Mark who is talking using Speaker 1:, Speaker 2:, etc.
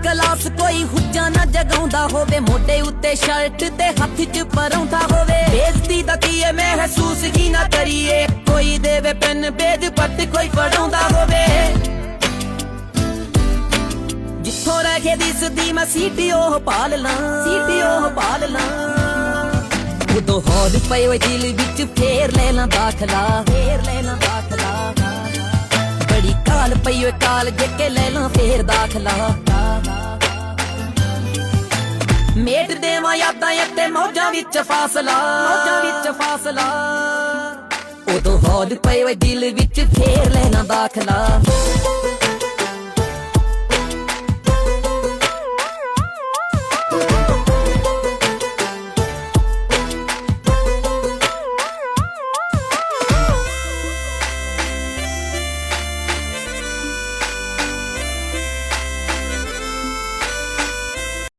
Speaker 1: Class ਕੋਈ ਹੁੱਜਾ ਨਾ ਜਗਾਉਂਦਾ ਹੋਵੇ, ਮੋਢੇ ਉੱਤੇ ਸ਼ਰਟ ਤੇ ਹੱਥ 'ਚ ਪਰੌਂਠਾ ਹੋਵੇ। ਬੇਇੱਜ਼ਤੀ ਦਾ ਕੀਏ ਮਹਿਸੂਸ ਹੀ ਨਾ ਕਰੀਏ, ਕੋਈ ਦੇਵੇ ਪੈਨ ਪੇਜ ਪੱਟ ਕੋਈ ਪੜਾਉਂਦਾ ਹੋਵੇ। ਜਿੱਥੋਂ ਰਹਿ ਕੇ ਦਿਸਦੀ ਮੈਂ ਸੀਟੀ ਉਹ ਪਾਲ ਲਾਂ, ਸੀਟੀ ਉਹ ਪਾਲ ਲਾਂ। ਉਦੋਂ ਹੌਲ ਪਏ ਹੋਏ ਦਿਲ ਵਿੱਚ ਫੇਰ ਲੈ ਲਾਂ ਦਾਖਲਾ, ਫੇਰ ਲੈ ਲਾਂ ਦਾਖਲਾ। ਬੜੀ ਕਾਲ ਪਈ ਹੋਏ ਕਾਲ ਜੇ ਕੇ ਲੈ ਲਾਂ ਫੇਰ ਦਾਖਲਾ। ਮੇਟ ਦੇਵਾਂ ਯਾਦਾਂ ਅਤੇ ਮੌਜਾਂ ਵਿੱਚ ਫਾਸਲਾ, ਮੌਜਾਂ ਵਿੱਚ ਫਾਸਲਾ। ਉਦੋਂ ਹੌਲ ਪਏ ਹੋਏ ਦਿਲ ਵਿੱਚ ਫੇਰ ਲੈ ਲਾਂ ਦਾਖਲਾ।